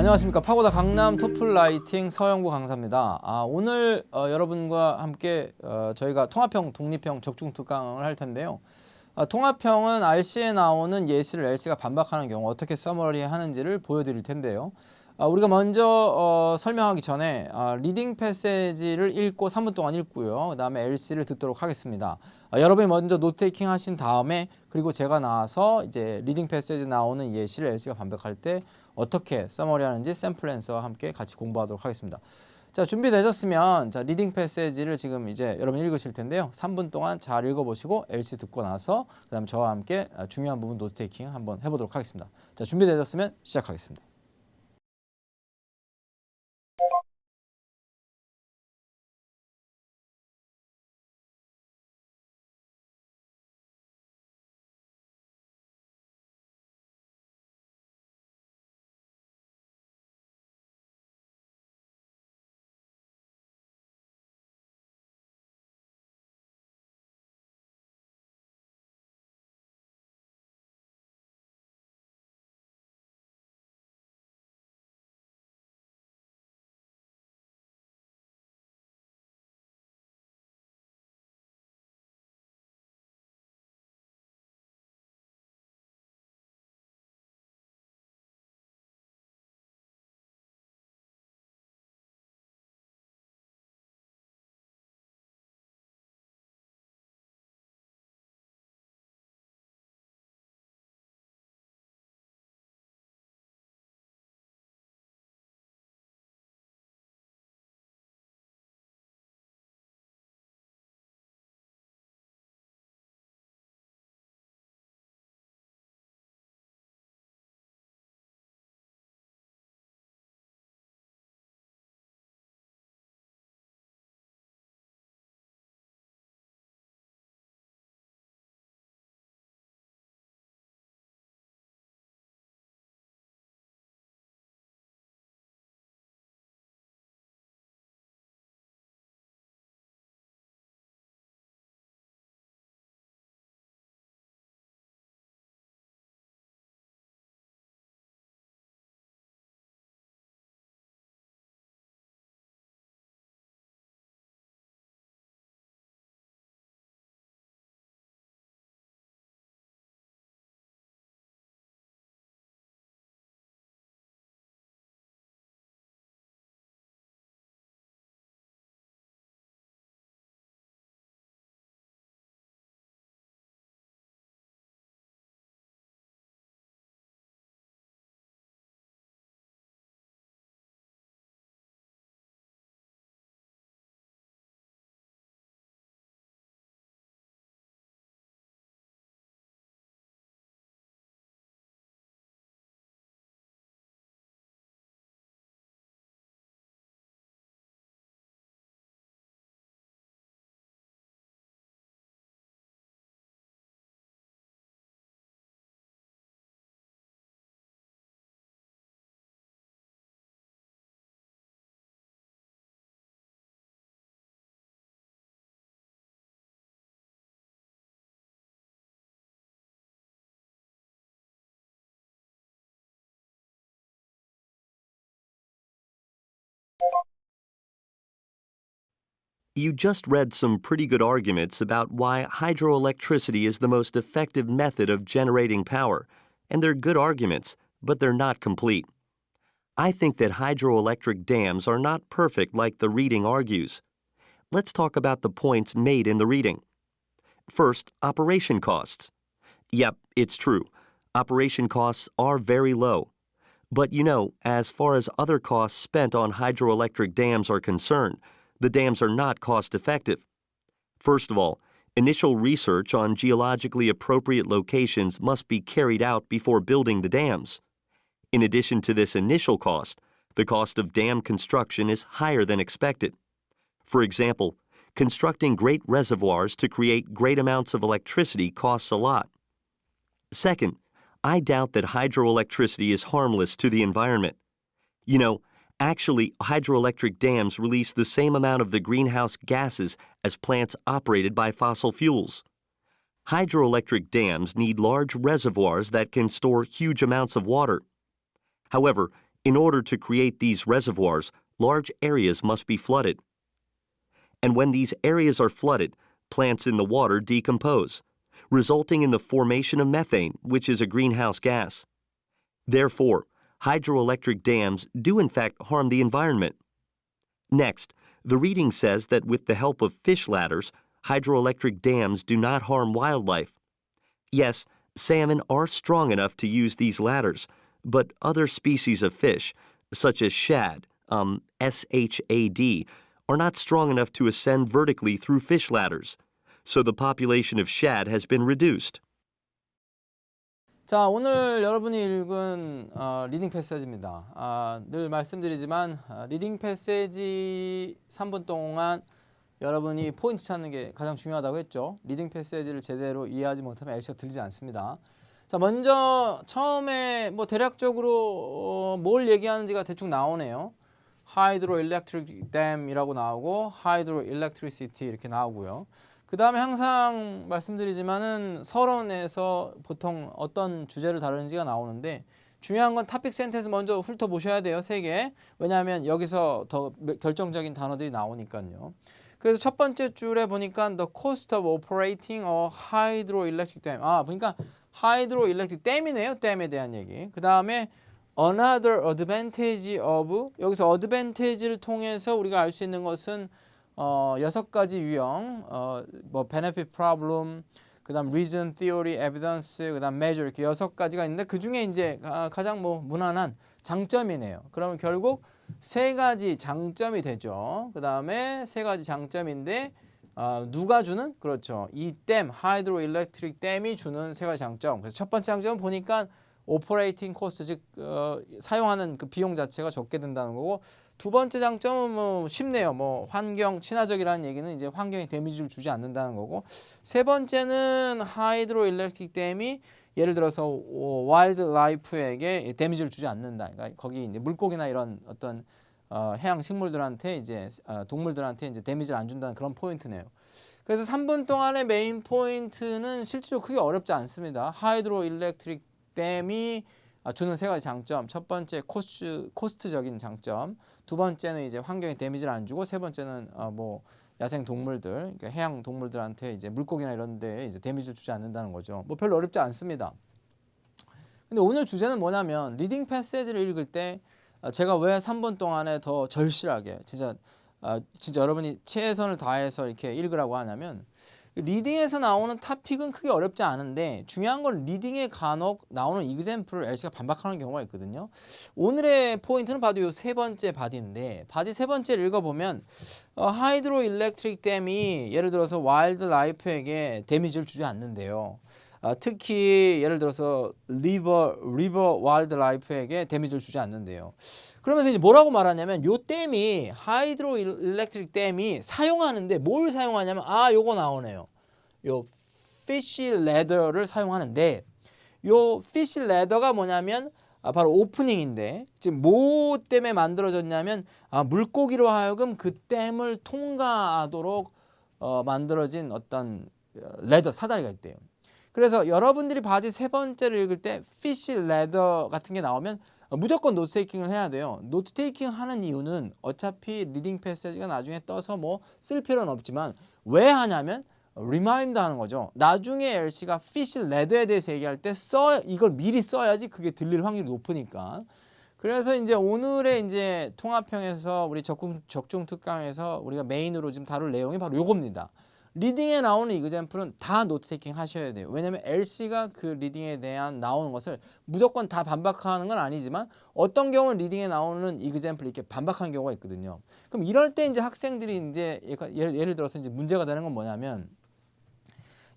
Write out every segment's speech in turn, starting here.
안녕하십니까. 파고다 강남 토플라이팅 서영구 강사입니다. 오늘 여러분과 함께 저희가 통합형, 독립형 적중 특강을 할 텐데요. 통합형은 RC에 나오는 예시를 LC가 반박하는 경우 어떻게 서머리하는지를 보여드릴 텐데요. 우리가 먼저 설명하기 전에 리딩 패세지를 읽고 3분 동안 읽고요. 그 다음에 LC를 듣도록 하겠습니다. 여러분이 먼저 노트테이킹 하신 다음에 그리고 제가 나와서 이제 리딩 패세지 나오는 예시를 LC가 반박할 때 어떻게 서머리하는지 샘플 앤서와 함께 같이 공부하도록 하겠습니다. 자, 준비되셨으면 자, 리딩 패세지를 지금 이제 여러분 읽으실 텐데요. 3분 동안 잘 읽어보시고 LC 듣고 나서 그다음 저와 함께 중요한 부분 노트테이킹 한번 해보도록 하겠습니다. 자, 준비되셨으면 시작하겠습니다. You just read some pretty good arguments about why hydroelectricity is the most effective method of generating power, and they're good arguments, but they're not complete. I think that hydroelectric dams are not perfect like the reading argues. Let's talk about the points made in the reading. First, operation costs. Yep, it's true. Operation costs are very low. But as far as other costs spent on hydroelectric dams are concerned, the dams are not cost-effective. First of all, initial research on geologically appropriate locations must be carried out before building the dams. In addition to this initial cost, the cost of dam construction is higher than expected. For example, constructing great reservoirs to create great amounts of electricity costs a lot. Second, I doubt that hydroelectricity is harmless to the environment. Actually, hydroelectric dams release the same amount of the greenhouse gases as plants operated by fossil fuels. Hydroelectric dams need large reservoirs that can store huge amounts of water. However, In order to create these reservoirs, large areas must be flooded. And when these areas are flooded, plants in the water decompose, resulting in the formation of methane, which is a greenhouse gas. Therefore, hydroelectric dams do in fact harm the environment. Next, the reading says that with the help of fish ladders, hydroelectric dams do not harm wildlife. Yes, salmon are strong enough to use these ladders, but other species of fish, such as shad, SHAD, are not strong enough to ascend vertically through fish ladders, so the population of shad has been reduced. 자, 오늘 여러분이 읽은 리딩 패세지입니다. 늘 말씀드리지만 리딩 패세지 3분 동안 여러분이 포인트 찾는 게 가장 중요하다고 했죠. 리딩 패세지를 제대로 이해하지 못하면 LC가 들리지 않습니다. 자, 먼저 처음에 뭐 대략적으로 뭘 얘기하는지가 대충 나오네요. Hydroelectric Dam이라고 나오고 Hydroelectricity 이렇게 나오고요. 그 다음에 항상 말씀드리지만은 서론에서 보통 어떤 주제를 다루는지가 나오는데 중요한 건 토픽 센텐스 먼저 훑어보셔야 돼요. 3개. 왜냐하면 여기서 더 결정적인 단어들이 나오니까요. 그래서 첫 번째 줄에 보니까 the cost of operating a hydroelectric dam. 보니까 hydroelectric dam이네요. 댐에 대한 얘기. 그 다음에 another advantage of, 여기서 advantage를 통해서 우리가 알 수 있는 것은 6가지 유형, 뭐 benefit problem, 그다음 reason, theory, evidence, 그다음 measure 이렇게 6가지가 있는데 그 중에 이제 가장 뭐 무난한 장점이네요. 그러면 결국 3가지 장점이 되죠. 그다음에 3가지 장점인데 누가 주는? 그렇죠. 이 댐, 하이드로일렉트릭 댐이 주는 3가지 장점. 그래서 첫 번째 장점은 보니까 오퍼레이팅 코스트, 즉 사용하는 그 비용 자체가 적게 든다는 거고, 두 번째 장점은 뭐 쉽네요. 뭐 환경 친화적이라는 얘기는 이제 환경에 데미지를 주지 않는다는 거고, 세 번째는 하이드로일렉트릭 댐이 예를 들어서 와일드 라이프에게 데미지를 주지 않는다. 그러니까 거기 이제 물고기나 이런 어떤 해양 식물들한테 이제 동물들한테 이제 데미지를 안 준다는 그런 포인트네요. 그래서 3분 동안의 메인 포인트는 실제로 크게 어렵지 않습니다. 하이드로일렉트릭 댐이 주는 3가지 장점. 첫 번째 코스트적인 장점. 두 번째는 이제 환경에 데미지를 안 주고, 세 번째는 뭐 야생 동물들, 그러니까 해양 동물들한테 이제 물고기나 이런 데 이제 데미지를 주지 않는다는 거죠. 뭐 별로 어렵지 않습니다. 근데 오늘 주제는 뭐냐면 리딩 패세지를 읽을 때 제가 왜 3분 동안에 더 절실하게 진짜 여러분이 최선을 다해서 이렇게 읽으라고 하냐면, 리딩에서 나오는 토픽은 크게 어렵지 않은데 중요한 건 리딩에 간혹 나오는 이그젬플을 LC가 반박하는 경우가 있거든요. 오늘의 포인트는 바로 이 3번째 바디인데, 바디 3번째를 읽어보면 하이드로일렉트릭 댐이 예를 들어서 와일드 라이프에게 데미지를 주지 않는데요. 특히 예를 들어서 리버 와일드 라이프에게 데미지를 주지 않는데요. 그러면서 이제 뭐라고 말하냐면 요 댐이 하이드로일렉트릭 댐이 사용하는데 뭘 사용하냐면 요거 나오네요. 요 피쉬 레더를 사용하는데, 요 피쉬 레더가 뭐냐면 바로 오프닝인데, 지금 뭐 때문에 만들어졌냐면 물고기로 하여금 그 댐을 통과하도록 만들어진 어떤 레더 사다리가 있대요. 그래서 여러분들이 바디 3번째를 읽을 때 피쉬 레더 같은 게 나오면 무조건 노트 테이킹을 해야 돼요. 노트 테이킹 하는 이유는 어차피 리딩 패세지가 나중에 떠서 뭐 쓸 필요는 없지만 왜 하냐면 리마인드 하는 거죠. 나중에 LC가 피쉬 레더에 대해서 얘기할 때 이걸 미리 써야지 그게 들릴 확률이 높으니까. 그래서 이제 오늘의 이제 통합형에서 우리 적중 특강에서 우리가 메인으로 지금 다룰 내용이 바로 요겁니다. 리딩에 나오는 이그젬플은 다 노트 테이킹 하셔야 돼요. 왜냐면 LC가 그 리딩에 대한 나오는 것을 무조건 다 반박하는 건 아니지만 어떤 경우는 리딩에 나오는 이그젬플 이렇게 반박하는 경우가 있거든요. 그럼 이럴 때 이제 학생들이 이제 예를 들어서 이제 문제가 되는 건 뭐냐면,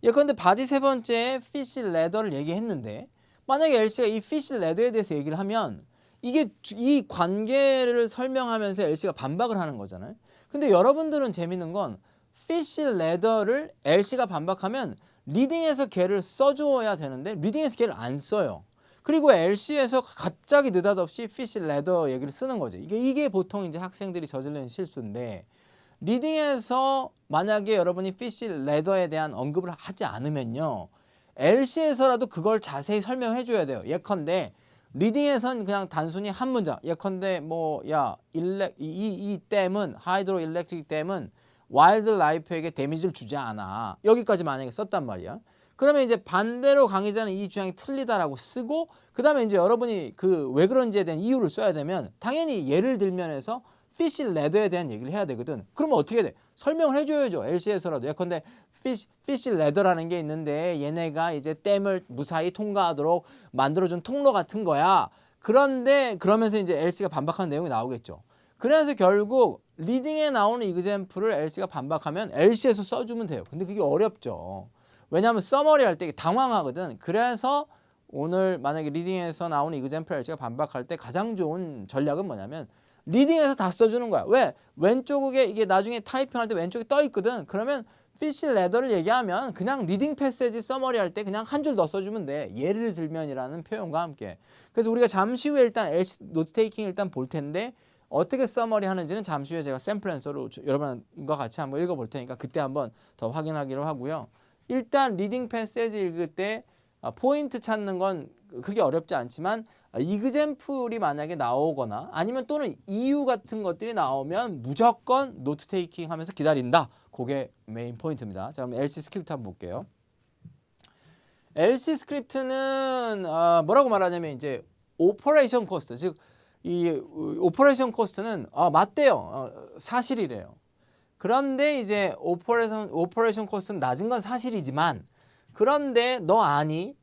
예컨대 바디 3번째 피쉬 레더를 얘기했는데 만약에 LC가 이 피쉬 레더에 대해서 얘기를 하면 이게 이 관계를 설명하면서 LC가 반박을 하는 거잖아요. 근데 여러분들은 재밌는 건 피쉬 레더를 LC가 반박하면 리딩에서 걔를 써줘야 되는데 리딩에서 걔를 안 써요. 그리고 LC에서 갑자기 느닷없이 피쉬 레더 얘기를 쓰는 거죠. 이게 보통 이제 학생들이 저지르는 실수인데, 리딩에서 만약에 여러분이 피쉬 레더에 대한 언급을 하지 않으면요, LC에서라도 그걸 자세히 설명해 줘야 돼요. 예컨대 리딩에선 그냥 단순히 한 문장. 예컨대 이 댐은 하이드로 일렉트릭 댐은 와일드 라이프에게 데미지를 주지 않아. 여기까지 만약에 썼단 말이야. 그러면 이제 반대로 강의자는 이 주장이 틀리다라고 쓰고 그다음에 이제 여러분이 그 왜 그런지에 대한 이유를 써야 되면 당연히 예를 들면 해서 피시 레더에 대한 얘기를 해야 되거든. 그러면 어떻게 돼? 설명을 해줘야죠. LC에서라도. 예컨대 피시 레더라는 게 있는데 얘네가 이제 댐을 무사히 통과하도록 만들어준 통로 같은 거야. 그런데 그러면서 이제 LC가 반박하는 내용이 나오겠죠. 그래서 결국 리딩에 나오는 이그젬플을 LC가 반박하면 LC에서 써주면 돼요. 근데 그게 어렵죠. 왜냐하면 서머리 할 때 당황하거든. 그래서 오늘 만약에 리딩에서 나오는 이그젬플 LC가 반박할 때 가장 좋은 전략은 뭐냐면 리딩에서 다 써주는 거야. 왜? 왼쪽에 이게 나중에 타이핑할 때 왼쪽에 떠 있거든. 그러면 피시 레더를 얘기하면 그냥 리딩 패세지 서머리 할 때 그냥 한 줄 더 써주면 돼. 예를 들면이라는 표현과 함께. 그래서 우리가 잠시 후에 일단 LC 노트 테이킹 일단 볼 텐데 어떻게 서머리 하는지는 잠시 후에 제가 샘플 앤서로 여러분과 같이 한번 읽어볼 테니까 그때 한번 더 확인하기로 하고요. 일단 리딩 패세지 읽을 때 포인트 찾는 건 그게 어렵지 않지만 이그젬플이 만약에 나오거나 아니면 또는 이유 같은 것들이 나오면 무조건 노트 테이킹 하면서 기다린다. 그게 메인 포인트입니다. 자, 그럼 LC 스크립트 한번 볼게요. LC 스크립트는 뭐라고 말하냐면 이제 오퍼레이션 코스트, 즉 이 오퍼레이션 코스트는 맞대요. 사실이래요. 그런데 이제 오퍼레이션 코스트는 낮은 건 사실이지만 그런데 너 아니?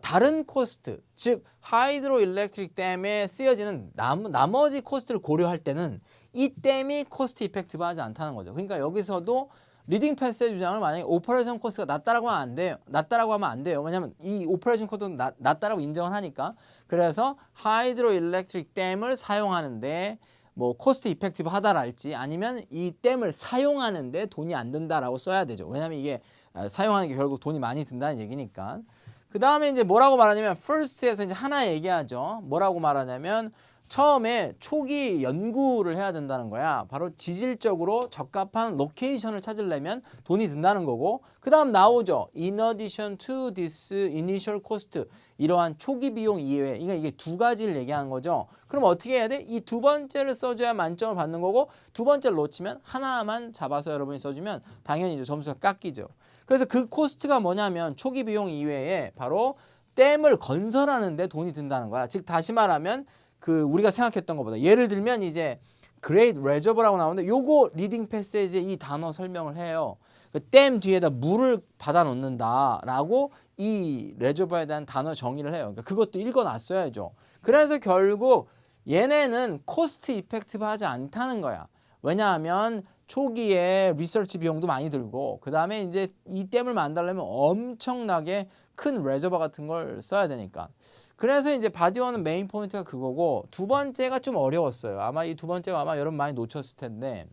다른 코스트, 즉 하이드로 일렉트릭 댐에 쓰여지는 나머지 코스트를 고려할 때는 이 댐이 코스트 이펙티브하지 않다는 거죠. 그러니까 여기서도 리딩 패스의 주장을 만약에 오퍼레이션 코스트가 낮다라고 하면 안 돼요. 낮다라고 하면 안 돼요. 왜냐하면 이 오퍼레이션 코스트는 낮다라고 인정을 하니까. 그래서 하이드로 일렉트릭 댐을 사용하는데 뭐 코스트 이펙티브 하다랄지 아니면 이 댐을 사용하는데 돈이 안 든다라고 써야 되죠. 왜냐하면 이게 사용하는 게 결국 돈이 많이 든다는 얘기니까. 그 다음에 이제 뭐라고 말하냐면 first에서 이제 하나 얘기하죠. 뭐라고 말하냐면 처음에 초기 연구를 해야 된다는 거야. 바로 지질적으로 적합한 로케이션을 찾으려면 돈이 든다는 거고 그 다음 나오죠. In addition to this initial cost 이러한 초기 비용 이외에 이게 두 가지를 얘기하는 거죠. 그럼 어떻게 해야 돼? 이 두 번째를 써줘야 만점을 받는 거고 두 번째를 놓치면 하나만 잡아서 여러분이 써주면 당연히 이제 점수가 깎이죠. 그래서 그 코스트가 뭐냐면 초기 비용 이외에 바로 댐을 건설하는데 돈이 든다는 거야. 즉 다시 말하면 그 우리가 생각했던 것보다 예를 들면 이제 Great Reservoir라고 나오는데 요거 리딩 패세지에 이 단어 설명을 해요. 그 댐 뒤에다 물을 받아 놓는다라고 이 레저버에 대한 단어 정의를 해요. 그러니까 그것도 읽어놨어야죠. 그래서 결국 얘네는 코스트 이펙티브 하지 않다는 거야. 왜냐하면 초기에 리서치 비용도 많이 들고 그 다음에 이제 이 댐을 만들려면 엄청나게 큰 레저버 같은 걸 써야 되니까. 그래서 이제 바디원은 메인 포인트가 그거고 두 번째가 좀 어려웠어요. 아마 이 두 번째가 아마 여러분 많이 놓쳤을 텐데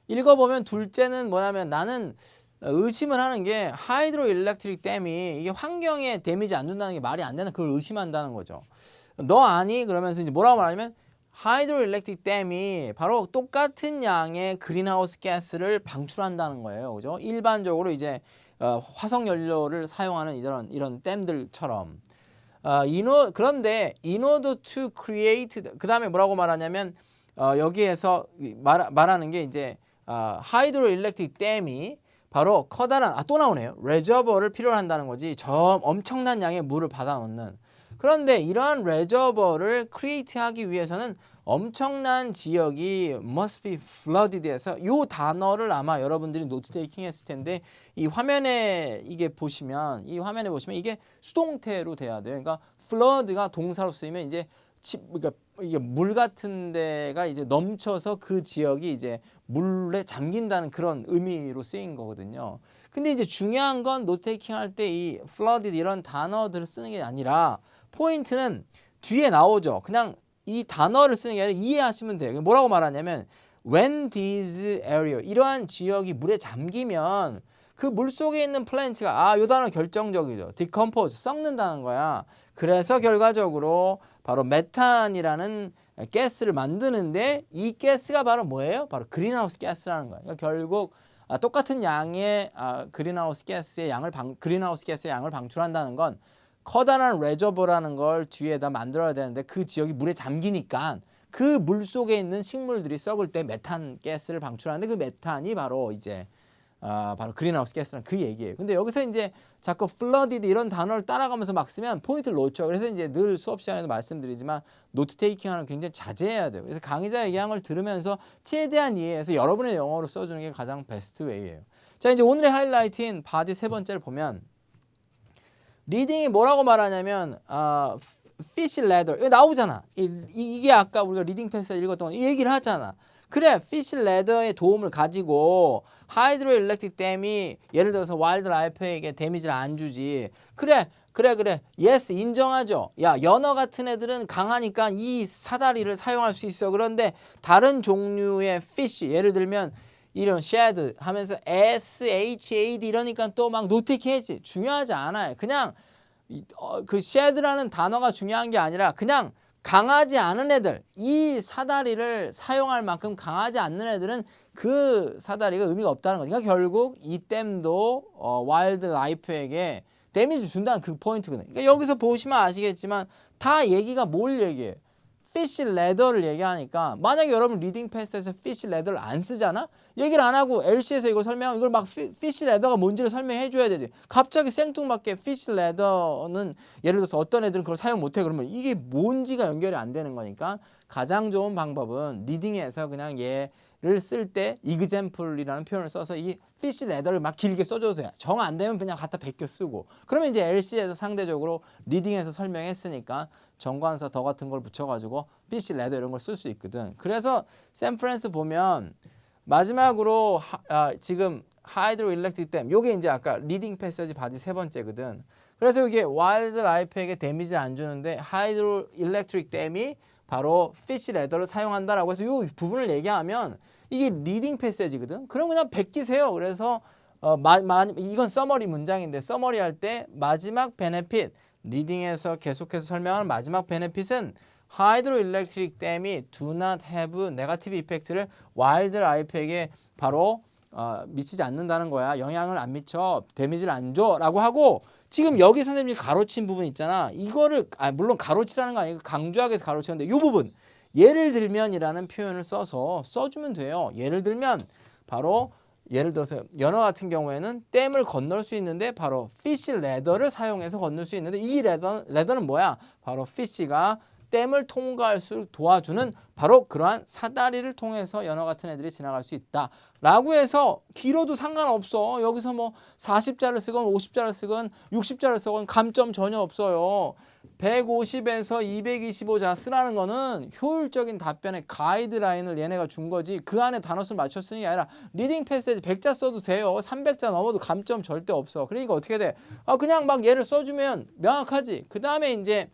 읽어보면 둘째는 뭐냐면 나는 의심을 하는 게 하이드로 일렉트릭 댐이 이게 환경에 데미지 안 준다는 게 말이 안 되는 그걸 의심한다는 거죠. 너 아니? 그러면서 이제 뭐라고 말하냐면 하이드로 일렉트릭 댐이 바로 똑같은 양의 그린하우스 가스를 방출한다는 거예요. 그죠? 일반적으로 이제 화석 연료를 사용하는 이런 댐들처럼 그런데 in order to create 그 다음에 뭐라고 말하냐면 여기에서 말하는 게 이제 하이드로 일렉트릭 댐이 바로 커다란 또 나오네요. 레저버를 필요로 한다는 거지. 엄청난 양의 물을 받아 놓는. 그런데 이러한 레저버를 크리에이트하기 위해서는 엄청난 지역이 must be flooded에서 이 단어를 아마 여러분들이 노트 테이킹 했을 텐데 이 화면에 보시면 이게 수동태로 돼야 돼요. 그러니까 flood가 동사로 쓰이면 이제 그러니까 이게 물 같은 데가 이제 넘쳐서 그 지역이 이제 물에 잠긴다는 그런 의미로 쓰인 거거든요. 근데 이제 중요한 건 노트 테이킹 할 때 이 flooded 이런 단어들을 쓰는 게 아니라 포인트는 뒤에 나오죠. 그냥 이 단어를 쓰는 게 아니라 이해하시면 돼요. 뭐라고 말하냐면 when this area 이러한 지역이 물에 잠기면 그 물 속에 있는 플랜트가 이 단어 결정적이죠. decompose 썩는다는 거야. 그래서 결과적으로 바로 메탄이라는 가스를 만드는데 이 가스가 바로 뭐예요? 바로 그린하우스 가스라는 거예요. 그러니까 결국 똑같은 양의 그린하우스 가스의 양을 방출한다는 건 커다란 레저버라는 걸 뒤에다 만들어야 되는데 그 지역이 물에 잠기니까 그 물 속에 있는 식물들이 썩을 때 메탄 가스를 방출하는데 그 메탄이 바로 이제 바로 그린하우스 가스라는 그 얘기예요. 근데 여기서 이제 자꾸 flooded 이런 단어를 따라가면서 막 쓰면 포인트를 놓쳐. 그래서 이제 늘 수업 시간에도 말씀드리지만 노트 테이킹하는 굉장히 자제해야 돼요. 그래서 강의자 얘기한 걸 들으면서 최대한 이해해서 여러분의 영어로 써주는 게 가장 베스트 웨이예요. 자, 이제 오늘의 하이라이트인 바디 세 번째를 보면 리딩이 뭐라고 말하냐면 fish ladder 이거 나오잖아. 이게 아까 우리가 리딩 패스 읽었던 거 이 얘기를 하잖아. 그래, fish ladder의 도움을 가지고 하이드로일렉트릭 댐이 예를 들어서 와일드라이프에게 데미지를 안 주지. 그래. yes, 인정하죠. 야, 연어 같은 애들은 강하니까 이 사다리를 사용할 수 있어. 그런데 다른 종류의 fish, 예를 들면 이런 shad 하면서 shad 이러니까 또 막 노티케이지 중요하지 않아요. 그냥 그 shad라는 단어가 중요한 게 아니라 그냥 강하지 않은 애들, 이 사다리를 사용할 만큼 강하지 않는 애들은 그 사다리가 의미가 없다는 거죠. 그러니까 결국 이 댐도 와일드 라이프에게 데미지 준다는 그 포인트거든요. 그러니까 여기서 보시면 아시겠지만 다 얘기가 뭘 얘기해요? 피쉬 레더를 얘기하니까 만약에 여러분 리딩 패스에서 피쉬 레더를 안 쓰잖아? 얘기를 안 하고 LC에서 이걸 설명하면 이걸 막 피쉬 레더가 뭔지를 설명해 줘야 되지. 갑자기 생뚱맞게 피쉬 레더는 예를 들어서 어떤 애들은 그걸 사용 못해 그러면 이게 뭔지가 연결이 안 되는 거니까 가장 좋은 방법은 리딩에서 그냥 얘를 쓸 때 example이라는 표현을 써서 이 피쉬 레더를 막 길게 써줘도 돼. 정 안 되면 그냥 갖다 베껴 쓰고 그러면 이제 LC에서 상대적으로 리딩에서 설명했으니까 정관사 더 같은 걸 붙여가지고 피쉬 레더 이런 걸 쓸 수 있거든. 그래서 샌프란스 보면 마지막으로 지금 하이드로일렉트릭 댐 요게 이제 아까 리딩 패세지 바디 세 번째거든. 그래서 이게 와일드 라이프에게 데미지를 안 주는데 하이드로일렉트릭 댐이 바로 피쉬 레더를 사용한다라고 해서 이 부분을 얘기하면 이게 리딩 패세지거든. 그럼 그냥 베끼세요. 그래서 이건 서머리 문장인데 서머리 할 때 마지막 베네핏 리딩에서 계속해서 설명하는 마지막 베네핏은 하이드로일렉트릭 댐이 do not have negative effect를 와일드 라이프에게 바로 미치지 않는다는 거야. 영향을 안 미쳐. 데미지를 안 줘. 라고 하고 지금 여기 선생님이 가로친 부분 있잖아. 이거를 물론 가로치라는 거 아니고 강조하기 위해서 가로치는데 이 부분 예를 들면이라는 표현을 써주면 돼요. 예를 들면 바로 예를 들어서 연어 같은 경우에는 댐을 건널 수 있는데 바로 피쉬 레더를 사용해서 건널 수 있는데 이 레더는 뭐야? 바로 피쉬가 댐을 통과할 수 도와주는 바로 그러한 사다리를 통해서 연어 같은 애들이 지나갈 수 있다 라고 해서 길어도 상관없어. 여기서 뭐 40자를 쓰건 50자를 쓰건 60자를 쓰건 감점 전혀 없어요. 150에서 225자 쓰라는 거는 효율적인 답변의 가이드라인을 얘네가 준 거지 그 안에 단어 수를 맞춰 쓰는 게 아니라 리딩 패스지 100자 써도 돼요. 300자 넘어도 감점 절대 없어. 그러니까 어떻게 돼? 그냥 막 얘를 써주면 명확하지. 그 다음에 이제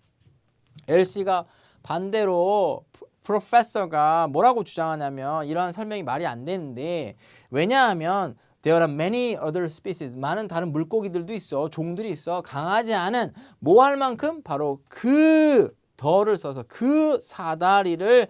LC가 반대로 프로페서가 뭐라고 주장하냐면 이러한 설명이 말이 안 되는데 왜냐하면 There are many other species. 많은 다른 물고기들도 있어. 종들이 있어. 강하지 않은 뭐 할 만큼 바로 그 더를 써서 그 사다리를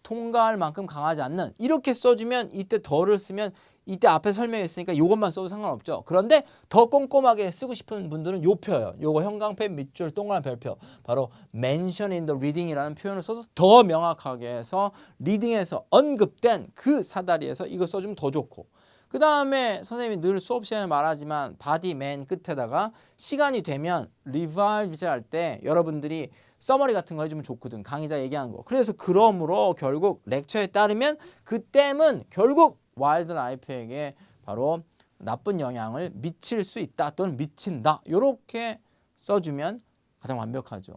통과할 만큼 강하지 않는 이렇게 써주면 이때 더를 쓰면 이때 앞에 설명했으니까 이것만 써도 상관없죠. 그런데 더 꼼꼼하게 쓰고 싶은 분들은 요 표요. 요거 형광펜 밑줄 동그란 별표. 바로 mention in the reading이라는 표현을 써서 더 명확하게 해서 리딩에서 언급된 그 사다리에서 이거 써주면 더 좋고 그 다음에 선생님이 늘 수업 시간에 말하지만 바디 맨 끝에다가 시간이 되면 리바이즈 할 때 여러분들이 서머리 같은 거 해주면 좋거든. 강의자 얘기하는 거. 그래서 그러므로 결국 렉처에 따르면 그 댐은 결국 와일드 라이프에게 바로 나쁜 영향을 미칠 수 있다 또는 미친다. 이렇게 써주면 가장 완벽하죠.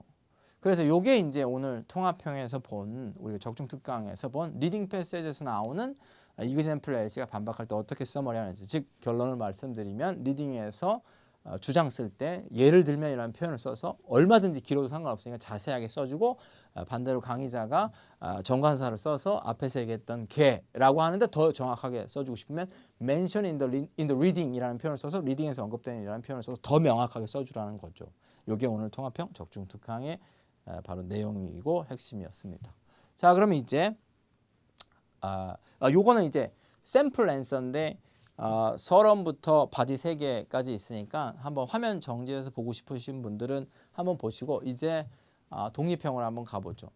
그래서 요게 이제 오늘 통합형에서 본 우리가 적중 특강에서 본 리딩 패세지에서 나오는 이그젬플 LC가 반박할 때 어떻게 서머리하는지 즉 결론을 말씀드리면 리딩에서 주장 쓸 때 예를 들면이라는 표현을 써서 얼마든지 길어도 상관없으니까 자세하게 써주고 반대로 강의자가 정관사를 써서 앞에서 얘기했던 개라고 하는데 더 정확하게 써주고 싶으면 mention in the reading이라는 표현을 써서 리딩에서 언급되는이라는 표현을 써서 더 명확하게 써주라는 거죠. 이게 오늘 통합형 적중 특강의 바로 내용이고 핵심이었습니다. 자, 그러면 이제 요거는 이제 샘플 앤서인데 서론부터 바디 3개까지 있으니까 한번 화면 정지해서 보고 싶으신 분들은 한번 보시고 이제 독립형을 한번 가보죠.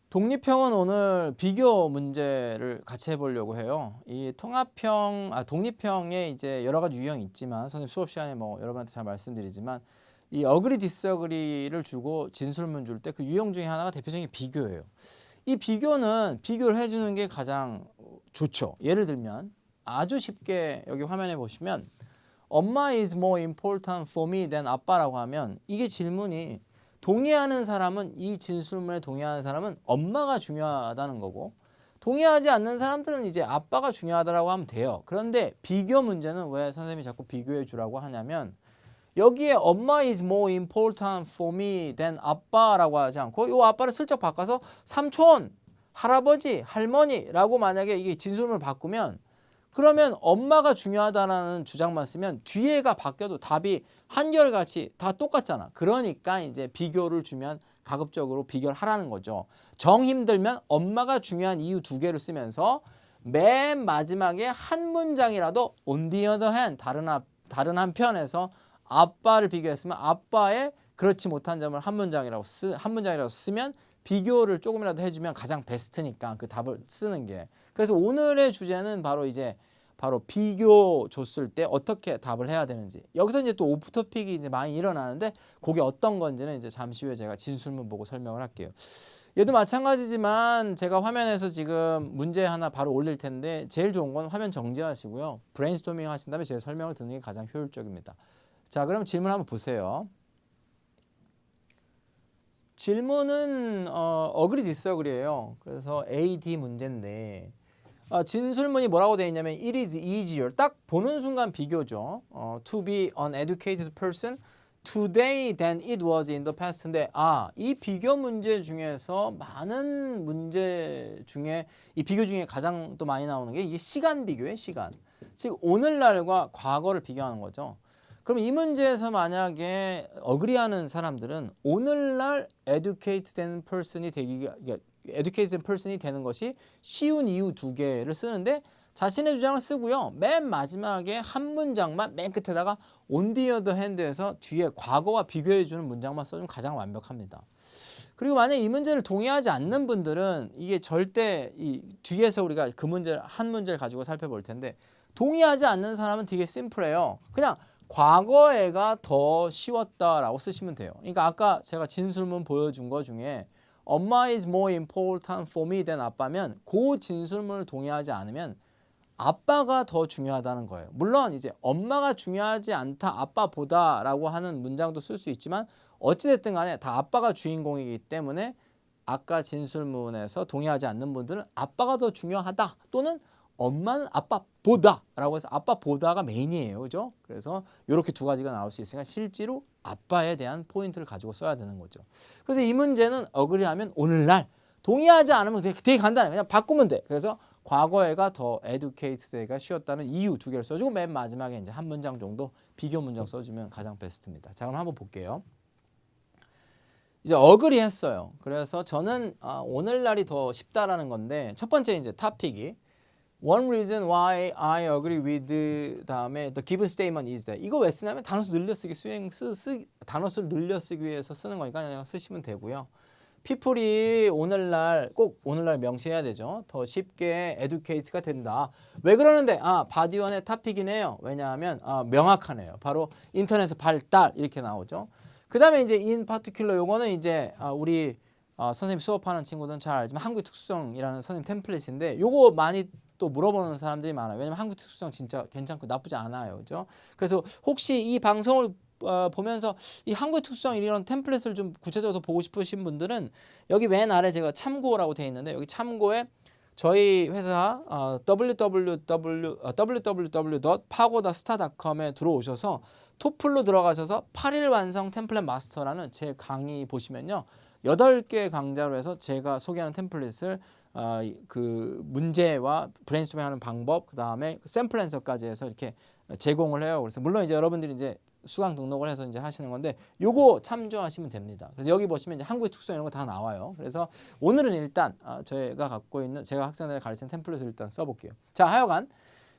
독립형은 오늘 비교 문제를 같이 해보려고 해요. 이 독립형에 이제 여러 가지 유형이 있지만 선생님 수업 시간에 뭐 여러분한테 잘 말씀드리지만 이 어그리 디스어그리를 주고 진술문 줄 때 그 유형 중에 하나가 대표적인 비교예요. 이 비교는 비교를 해주는 게 가장 좋죠. 예를 들면 아주 쉽게 여기 화면에 보시면 엄마 is more important for me than 아빠라고 하면 이게 질문이 동의하는 사람은 이 진술문에 동의하는 사람은 엄마가 중요하다는 거고 동의하지 않는 사람들은 이제 아빠가 중요하다라고 하면 돼요. 그런데 비교 문제는 왜 선생님이 자꾸 비교해 주라고 하냐면 여기에 엄마 is more important for me than 아빠라고 하지 않고 이 아빠를 슬쩍 바꿔서 삼촌, 할아버지, 할머니라고 만약에 이게 진술문을 바꾸면 그러면 엄마가 중요하다라는 주장만 쓰면 뒤에가 바뀌어도 답이 한결같이 다 똑같잖아. 그러니까 이제 비교를 주면 가급적으로 비교를 하라는 거죠. 정 힘들면 엄마가 중요한 이유 2개를 쓰면서 맨 마지막에 한 문장이라도 on the other hand 다른 한편에서 아빠를 비교했으면 아빠의 그렇지 못한 점을 한 문장이라고 쓰면 비교를 조금이라도 해주면 가장 베스트니까 그 답을 쓰는 게. 그래서 오늘의 주제는 바로 비교 줬을 때 어떻게 답을 해야 되는지. 여기서 이제 또 오프 토픽이 이제 많이 일어나는데 그게 어떤 건지는 이제 잠시 후에 제가 진술문 보고 설명을 할게요. 얘도 마찬가지지만 제가 화면에서 지금 문제 하나 바로 올릴 텐데 제일 좋은 건 화면 정지하시고요. 브레인스토밍 하신 다음에 제 설명을 듣는 게 가장 효율적입니다. 자, 그럼 질문 한번 보세요. 질문은 어그리 디스어그리예요. 그래서 AD 문제인데 진술문이 뭐라고 되어 있냐면 it is easier 딱 보는 순간 비교죠. to be an educated person today than it was in the past인데 이 비교 문제 중에서 많은 문제 중에 이 비교 중에 가장 또 많이 나오는 게 이게 시간 비교예요. 시간. 즉 오늘날과 과거를 비교하는 거죠. 그럼 이 문제에서 만약에 어그리하는 사람들은 오늘날 educated person이 되는 것이 쉬운 이유 2개를 쓰는데 자신의 주장을 쓰고요. 맨 마지막에 한 문장만 맨 끝에다가 on the other hand에서 뒤에 과거와 비교해주는 문장만 써주면 가장 완벽합니다. 그리고 만약에 이 문제를 동의하지 않는 분들은 이게 절대 이 뒤에서 우리가 그 한 문제를 가지고 살펴볼 텐데 동의하지 않는 사람은 되게 심플해요. 그냥 과거에가 더 쉬웠다라고 쓰시면 돼요. 그러니까 아까 제가 진술문 보여준 거 중에 엄마 is more important for me than 아빠면 그 진술문을 동의하지 않으면 아빠가 더 중요하다는 거예요. 물론 이제 엄마가 중요하지 않다 아빠보다라고 하는 문장도 쓸 수 있지만 어찌됐든 간에 다 아빠가 주인공이기 때문에 아까 진술문에서 동의하지 않는 분들은 아빠가 더 중요하다 또는 엄마는 아빠보다라고 해서 아빠보다가 메인이에요. 그죠? 그래서 이렇게 2가지가 나올 수 있으니까 실제로 아빠에 대한 포인트를 가지고 써야 되는 거죠. 그래서 이 문제는 어그리하면 오늘날 동의하지 않으면 되게 간단해. 그냥 바꾸면 돼. 그래서 과거에가 더 educated가 쉬웠다는 이유 2개를 써주고 맨 마지막에 이제 한 문장 정도 비교 문장 써주면 가장 베스트입니다. 자, 그럼 한번 볼게요. 이제 어그리 했어요. 그래서 저는 오늘날이 더 쉽다라는 건데 첫 번째 이제 토픽이 One reason why I agree with 다음에 the given statement is that 이거 왜 쓰냐면 단어수 늘려쓰기 단어수를 늘려쓰기 위해서 쓰는 거니까 그냥 쓰시면 되고요. people이 꼭 오늘날 명시해야 되죠. 더 쉽게 educate가 된다. 왜 그러는데 바디원의 토픽이네요. 왜냐하면 명확하네요. 바로 인터넷 발달 이렇게 나오죠. 그 다음에 이제 in particular 요거는 이제 우리 선생님 수업하는 친구들은 잘 알지만 한국의 특수성이라는 선생님 템플릿인데 요거 많이 또 물어보는 사람들이 많아요. 왜냐면 한국 특수성 진짜 괜찮고 나쁘지 않아요. 그죠? 그래서 혹시 이 방송을 보면서 이 한국의 특수성 이런 템플릿을 좀 구체적으로 보고 싶으신 분들은 여기 맨 아래 제가 참고라고 되어 있는데 여기 참고에 저희 회사 www.pagodastar.com에 들어오셔서 토플로 들어가셔서 8일 완성 템플릿 마스터라는 제 강의 보시면요. 8개 강좌로 해서 제가 소개하는 템플릿을 그 문제와 브레인스토밍하는 방법, 그 다음에 샘플 앤서까지 해서 이렇게 제공을 해요. 그래서 물론 이제 여러분들이 이제 수강 등록을 해서 이제 하시는 건데 요거 참조하시면 됩니다. 그래서 여기 보시면 이제 한국의 특성 이런 거 다 나와요. 그래서 오늘은 일단 제가 학생들에 가르치는 템플릿을 일단 써볼게요. 자, 하여간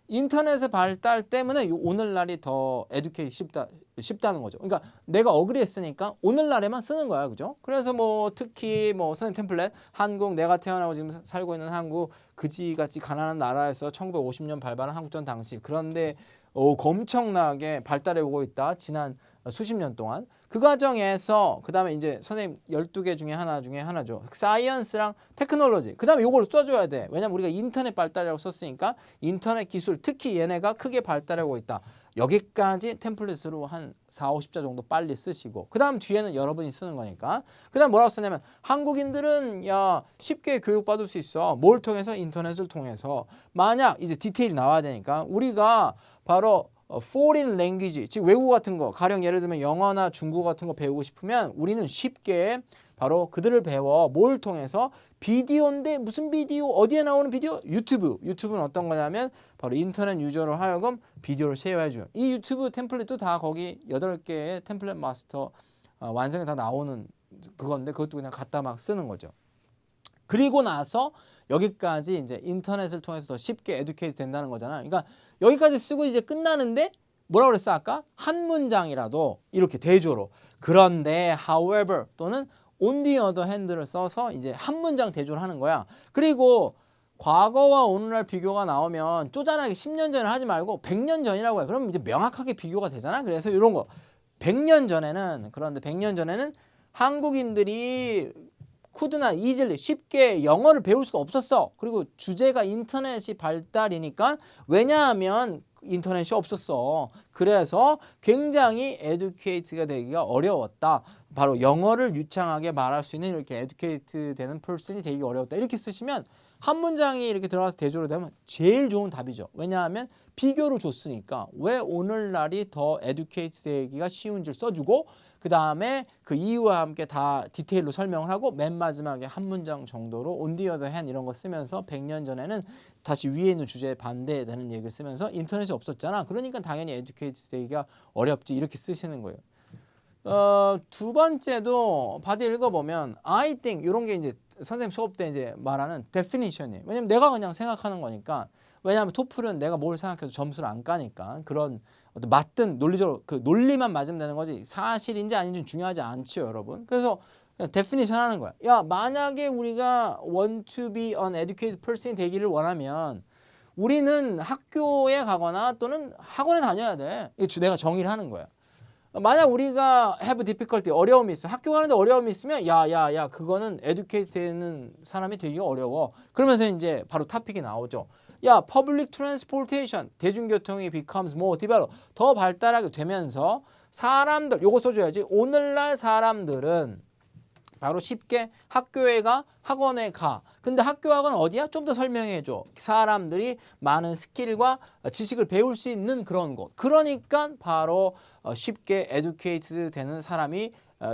인터넷의 발달 때문에 오늘날이 더 에듀케이트 쉽다는 거죠. 그러니까 내가 어그리했으니까 오늘날에만 쓰는 거야, 그죠? 그래서 뭐 특히 뭐 선생님 템플릿 한국 내가 태어나고 지금 살고 있는 한국 그지같이 가난한 나라에서 1950년 발발한 한국전 당시 그런데 엄청나게 발달해 오고 있다. 지난 수십 년 동안 그 과정에서 그 다음에 이제 선생님 12개 중에 하나죠. 사이언스랑 테크놀로지. 그 다음에 요걸 써줘야 돼. 왜냐면 우리가 인터넷 발달이라고 썼으니까 인터넷 기술 특히 얘네가 크게 발달하고 있다. 여기까지 템플릿으로 한 4, 50자 정도 빨리 쓰시고 그 다음 뒤에는 여러분이 쓰는 거니까 그 다음 뭐라고 쓰냐면 한국인들은 야 쉽게 교육받을 수 있어. 뭘 통해서? 인터넷을 통해서. 만약 이제 디테일이 나와야 되니까 우리가 바로 foreign language, 즉 외국어 같은 거 가령 예를 들면 영어나 중국어 같은 거 배우고 싶으면 우리는 쉽게 바로 그들을 배워. 뭘 통해서? 비디오인데 무슨 비디오? 어디에 나오는 비디오? 유튜브. 유튜브는 어떤 거냐면 바로 인터넷 유저로 하여금 비디오를 쉐어해줘요. 이 유튜브 템플릿도 다 거기 8개의 템플릿 마스터 완성이 다 나오는 그건데 그것도 그냥 갖다 막 쓰는 거죠. 그리고 나서 여기까지 이제 인터넷을 통해서 더 쉽게 에듀케이트 된다는 거잖아. 그러니까 여기까지 쓰고 이제 끝나는데 뭐라고 그랬어 아까? 한 문장이라도 이렇게 대조로. 그런데 however 또는 on the other hand를 써서 이제 한 문장 대조를 하는 거야. 그리고 과거와 오늘날 비교가 나오면 쪼잔하게 10년 전에 하지 말고 100년 전이라고 해. 그럼 이제 명확하게 비교가 되잖아. 그래서 이런 거 100년 전에는 그런데 100년 전에는 한국인들이 쿠드나 이즐리 쉽게 영어를 배울 수가 없었어. 그리고 주제가 인터넷이 발달이니까 왜냐하면 인터넷이 없었어. 그래서 굉장히 에듀케이트가 되기가 어려웠다. 바로 영어를 유창하게 말할 수 있는 이렇게 에듀케이트 되는 퍼슨이 되기 어려웠다. 이렇게 쓰시면 한 문장이 이렇게 들어가서 대조로 되면 제일 좋은 답이죠. 왜냐하면 비교로 줬으니까 왜 오늘날이 더 에듀케이트 되기가 쉬운지를 써주고 그 다음에 그 이유와 함께 다 디테일로 설명을 하고 맨 마지막에 한 문장 정도로 on the other hand 이런 거 쓰면서 100년 전에는 다시 위에 있는 주제에 반대되는 얘기를 쓰면서 인터넷이 없었잖아. 그러니까 당연히 에듀케이트 되기가 어렵지. 이렇게 쓰시는 거예요. 두 번째도 바디 읽어보면 I think 이런 게 이제 선생님 수업 때 이제 말하는 definition이에요. 왜냐면 내가 그냥 생각하는 거니까. 왜냐하면 토플은 내가 뭘 생각해도 점수를 안 까니까 그런 어떤 맞든 논리적으로 그 논리만 맞으면 되는 거지 사실인지 아닌지 중요하지 않죠, 여러분. 그래서 그냥 definition 하는 거야. 야, 만약에 우리가 want to be an educated person이 되기를 원하면 우리는 학교에 가거나 또는 학원에 다녀야 돼. 이거 내가 정의를 하는 거야. 만약 우리가 have difficulty 어려움이 있어. 학교 가는데 어려움이 있으면 야 그거는 educate 되는 사람이 되기가 어려워. 그러면서 이제 바로 토픽이 나오죠. 야 public transportation 대중교통이 becomes more developed 더 발달하게 되면서 사람들 요거 써줘야지. 오늘날 사람들은 바로 쉽게 학교에 가 학원에 가. 근데 학교 학원 어디야? 좀 더 설명해 줘. 사람들이 많은 스킬과 지식을 배울 수 있는 그런 곳. 그러니까 바로 쉽게 에듀케이트 되는 사람이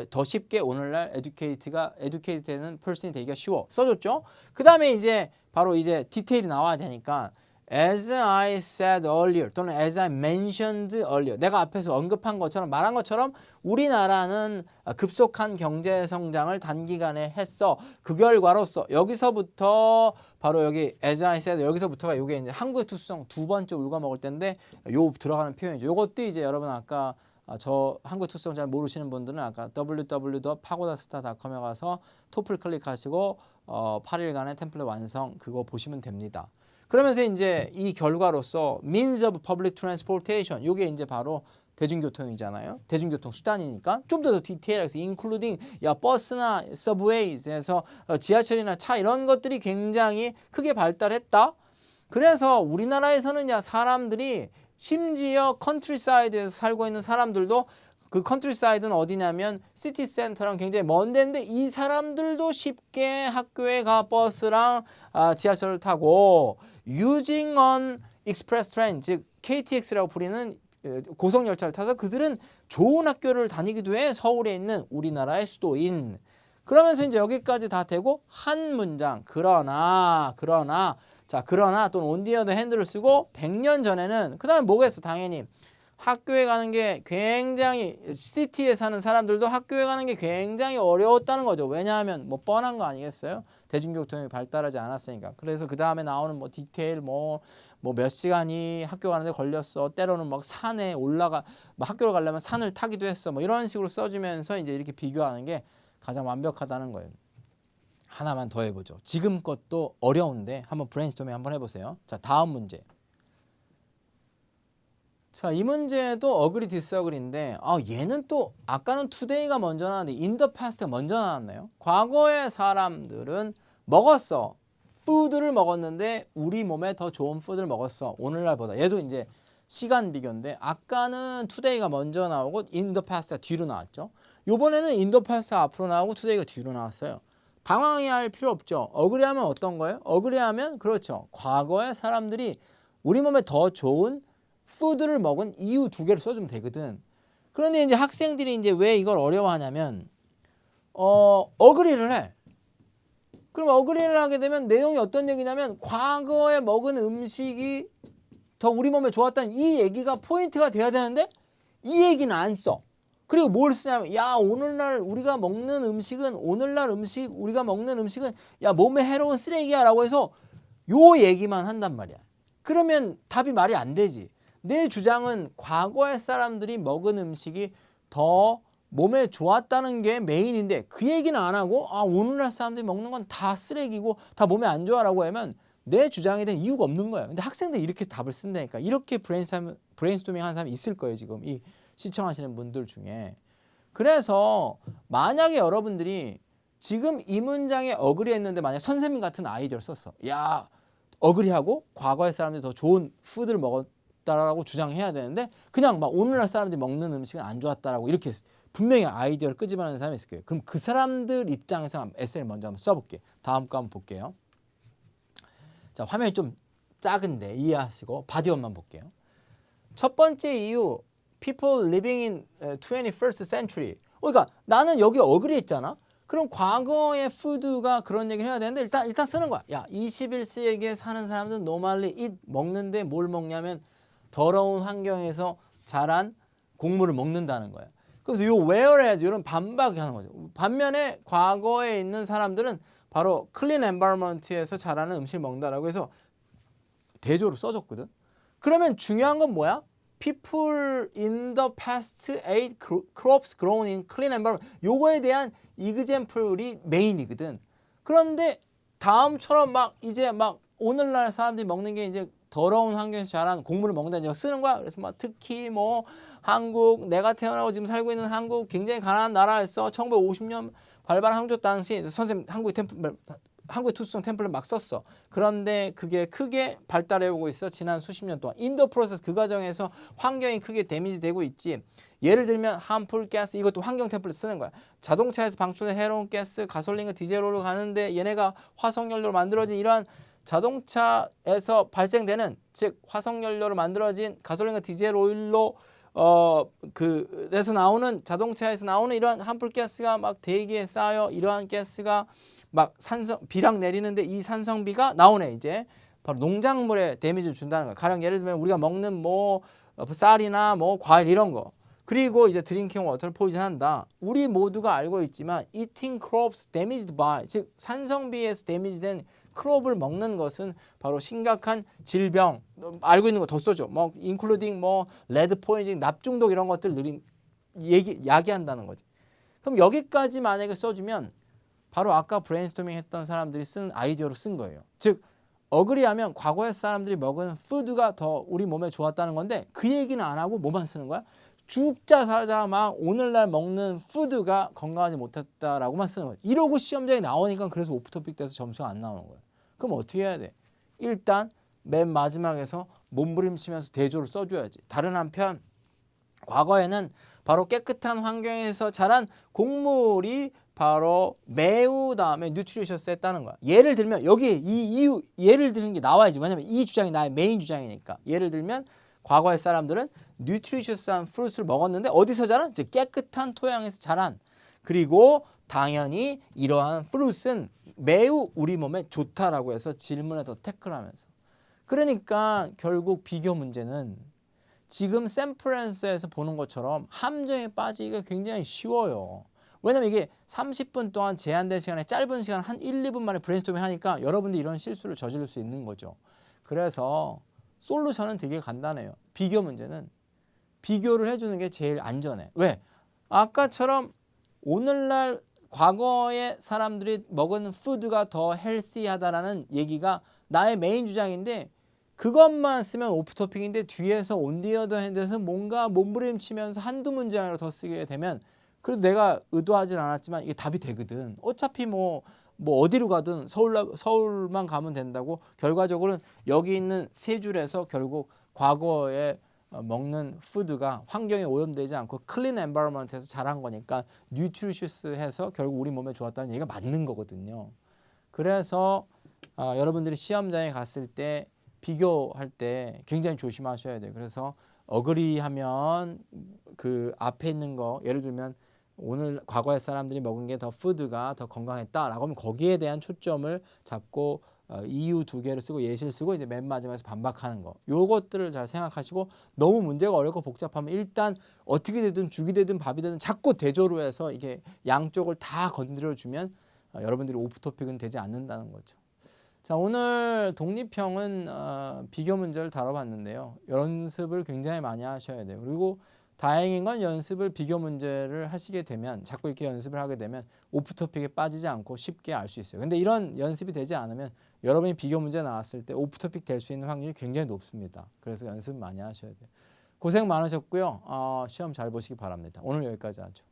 더 쉽게 오늘날 에듀케이트 되는 퍼슨이 되기가 쉬워. 써줬죠? 그 다음에 이제 바로 이제 디테일이 나와야 되니까 As I said earlier 또는 as I mentioned earlier 내가 앞에서 언급한 것처럼 말한 것처럼 우리나라는 급속한 경제 성장을 단기간에 했어. 그 결과로서 여기서부터 바로 여기 as I said 여기서부터가 이게 이제 한국의 투수성 두 번째 울고 먹을 때인데 요 들어가는 표현이죠. 요것도 이제 여러분 아까 저 한국 투수성 잘 모르시는 분들은 아까 www.pagodastar.com에 가서 토플 클릭하시고 8일간의 템플릿 완성 그거 보시면 됩니다. 그러면서 이제 이 결과로서 means of public transportation 요게 이제 바로 대중교통이잖아요. 대중교통 수단이니까 좀 더 디테일하게 including 야 버스나 subways에서 지하철이나 차 이런 것들이 굉장히 크게 발달했다. 그래서 우리나라에서는 야 사람들이 심지어 컨트리사이드에서 살고 있는 사람들도 그 컨트리사이드는 어디냐면 시티 센터랑 굉장히 먼 데인데 이 사람들도 쉽게 학교에 가 버스랑 지하철을 타고 using on express train 즉 KTX라고 부르는 고속열차를 타서 그들은 좋은 학교를 다니기도 해. 서울에 있는 우리나라의 수도인. 그러면서 이제 여기까지 다 되고 한 문장 그러나 또는 on the other hand를 쓰고 100년 전에는 그 다음에 뭐겠어 당연히 학교에 가는 게 굉장히 시티에 사는 사람들도 학교에 가는 게 굉장히 어려웠다는 거죠. 왜냐하면 뭐 뻔한 거 아니겠어요? 대중교통이 발달하지 않았으니까. 그래서 그 다음에 나오는 뭐 디테일 뭐 몇 시간이 학교 가는데 걸렸어. 때로는 막 산에 올라가 뭐 학교를 가려면 산을 타기도 했어. 뭐 이런 식으로 써주면서 이제 이렇게 비교하는 게 가장 완벽하다는 거예요. 하나만 더 해보죠. 지금 것도 어려운데 한번 브레인스토밍 한번 해보세요. 자, 다음 문제. 자, 이 문제도 어그리 디스어그리인데 얘는 또 아까는 today가 먼저 나왔는데 in the past가 먼저 나왔네요. 과거의 사람들은 먹었어. food를 먹었는데 우리 몸에 더 좋은 food를 먹었어. 오늘날보다. 얘도 이제 시간 비교인데 아까는 today가 먼저 나오고 in the past가 뒤로 나왔죠. 이번에는 in the past가 앞으로 나오고 today가 뒤로 나왔어요. 당황해할 필요 없죠. 어그리하면 어떤 거예요? 어그리하면 그렇죠. 과거의 사람들이 우리 몸에 더 좋은 푸드를 먹은 이유 두 개를 써주면 되거든. 그런데 이제 학생들이 이제 왜 이걸 어려워하냐면 어그리를 해. 그럼 어그리를 하게 되면 내용이 어떤 얘기냐면 과거에 먹은 음식이 더 우리 몸에 좋았다는 이 얘기가 포인트가 돼야 되는데 이 얘기는 안 써. 그리고 뭘 쓰냐면 야 오늘날 우리가 먹는 음식은 우리가 먹는 음식은 야 몸에 해로운 쓰레기야 라고 해서 요 얘기만 한단 말이야. 그러면 답이 말이 안 되지. 내 주장은 과거의 사람들이 먹은 음식이 더 몸에 좋았다는 게 메인인데 그 얘기는 안 하고 오늘날 사람들이 먹는 건 다 쓰레기고 다 몸에 안 좋아라고 하면 내 주장에 대한 이유가 없는 거예요. 근데 학생들이 이렇게 답을 쓴다니까. 이렇게 브레인스토밍 하는 사람이 있을 거예요. 지금 이 시청하시는 분들 중에. 그래서 만약에 여러분들이 지금 이 문장에 어그리했는데 만약 선생님 같은 아이디어를 썼어. 야 어그리하고 과거의 사람들이 더 좋은 푸드를 먹었다라고 주장해야 되는데 그냥 막 오늘날 사람들이 먹는 음식은 안 좋았다라고 이렇게 분명히 아이디어를 끄집어내는 사람이 있을 거예요. 그럼 그 사람들 입장에서 에세이를 먼저 한번 써볼게. 다음 거 한번 볼게요. 자, 화면이 좀 작은데 이해하시고 바디업만 볼게요. 첫 번째 이유, people living in 21st century. 그러니까 나는 여기 어그리했잖아. 그럼 과거의 푸드가 그런 얘기를 해야 되는데 일단 쓰는 거야. 야, 21세기에 사는 사람들은 normally eat 먹는데 뭘 먹냐면 더러운 환경에서 자란 곡물을 먹는다는 거야. 그래서 요 whereas 이런 반박이 하는 거죠. 반면에 과거에 있는 사람들은 바로 clean environment에서 자라는 음식을 먹는다라고 해서 대조로 써줬거든. 그러면 중요한 건 뭐야? People in the past ate crops grown in clean environment. 요거에 대한 example이 메인이거든. 그런데 다음처럼 막 이제 막 오늘날 사람들이 먹는 게 이제 더러운 환경에서 자란 곡물을 먹는다는 걸 쓰는 거야. 그래서 막 특히 뭐 한국, 내가 태어나고 지금 살고 있는 한국 굉장히 가난한 나라였어. 1950년 발발 항조 당시 선생님 한국의 투수성 템플을 막 썼어. 그런데 그게 크게 발달해오고 있어. 지난 수십 년 동안. 인더 프로세스 그 과정에서 환경이 크게 데미지 되고 있지. 예를 들면 harmful gas 이것도 환경 템플을 쓰는 거야. 자동차에서 방출된 해로운 가스, 가솔린과 디젤로 가는데 얘네가 화석연료로 만들어진 이러한 자동차에서 발생되는 즉 화석연료로 만들어진 가솔린과 디젤 오일로 그래서 나오는 자동차에서 나오는 이러한 harmful 가스가 막 대기에 쌓여 이러한 가스가 막 비랑 내리는데 이 산성비가 나오네. 이제 바로 농작물에 데미지를 준다는 거야. 가령 예를 들면 우리가 먹는 뭐 쌀이나 뭐 과일 이런 거. 그리고 이제 드링킹 워터를 포이즌한다. 우리 모두가 알고 있지만 eating crops damaged by 즉 산성비에서 데미지된 크롭을 먹는 것은 바로 심각한 질병 알고 있는 거 더 써줘. 뭐 including 뭐 lead poisoning 납중독 이런 것들 야기한다는 거지. 그럼 여기까지 만약에 써주면 바로 아까 브레인스토밍 했던 사람들이 쓴 아이디어로 쓴 거예요. 즉 어그리하면 과거의 사람들이 먹은 푸드가 더 우리 몸에 좋았다는 건데 그 얘기는 안 하고 뭐만 쓰는 거야? 죽자 살자 막 오늘날 먹는 푸드가 건강하지 못했다라고만 쓰는 거야. 이러고 시험장에 나오니까 그래서 오프토픽 돼서 점수가 안 나오는 거야. 그럼 어떻게 해야 돼? 일단 맨 마지막에서 몸부림치면서 대조를 써줘야지. 다른 한편 과거에는 바로 깨끗한 환경에서 자란 곡물이 바로 매우 다음에 뉴트리셔스했다는 거야. 예를 들면 여기 이 이유 예를 드는 게 나와야지. 왜냐면 이 주장이 나의 메인 주장이니까. 예를 들면 과거의 사람들은 뉴트리셔스한 프루트를 먹었는데 어디서 자란? 즉 깨끗한 토양에서 자란. 그리고 당연히 이러한 프루트는 매우 우리 몸에 좋다라고 해서 질문에 더 태클하면서. 그러니까 결국 비교 문제는 지금 샘플랜스에서 보는 것처럼 함정에 빠지기가 굉장히 쉬워요. 왜냐면 이게 30분 동안 제한된 시간에 짧은 시간 한 1, 2분 만에 브레인스토밍 하니까 여러분들이 이런 실수를 저지를 수 있는 거죠. 그래서 솔루션은 되게 간단해요. 비교 문제는 비교를 해주는 게 제일 안전해. 왜? 아까처럼 오늘날 과거의 사람들이 먹은 푸드가 더 헬시하다라는 얘기가 나의 메인 주장인데 그것만 쓰면 오프토픽인데 뒤에서 온디어더 핸드에서 뭔가 몸부림치면서 한두 문장을 더 쓰게 되면 그래도 내가 의도하진 않았지만 이게 답이 되거든. 어차피 뭐 어디로 가든 서울만 가면 된다고 결과적으로는 여기 있는 세 줄에서 결국 과거에 먹는 푸드가 환경에 오염되지 않고 클린 엔바이러먼트에서 자란 거니까 뉴트리셔스해서 결국 우리 몸에 좋았다는 얘기가 맞는 거거든요. 그래서 여러분들이 시험장에 갔을 때 비교할 때 굉장히 조심하셔야 돼요. 그래서 어그리하면 그 앞에 있는 거 예를 들면 오늘 과거의 사람들이 먹은 게 더 푸드가 더 건강했다라고 하면 거기에 대한 초점을 잡고 이유 두 개를 쓰고 예시를 쓰고 이제 맨 마지막에서 반박하는 거. 요것들을 잘 생각하시고 너무 문제가 어렵고 복잡하면 일단 어떻게 되든 죽이 되든 밥이 되든 자꾸 대조로 해서 이게 양쪽을 다 건드려 주면 여러분들이 오프토픽은 되지 않는다는 거죠. 자, 오늘 독립형은 비교 문제를 다뤄봤는데요. 연습을 굉장히 많이 하셔야 돼요. 그리고 다행인 건 연습을 비교 문제를 하시게 되면 자꾸 이렇게 연습을 하게 되면 오프토픽에 빠지지 않고 쉽게 알 수 있어요. 근데 이런 연습이 되지 않으면 여러분이 비교 문제 나왔을 때 오프토픽 될 수 있는 확률이 굉장히 높습니다. 그래서 연습 많이 하셔야 돼요. 고생 많으셨고요. 시험 잘 보시기 바랍니다. 오늘 여기까지 하죠.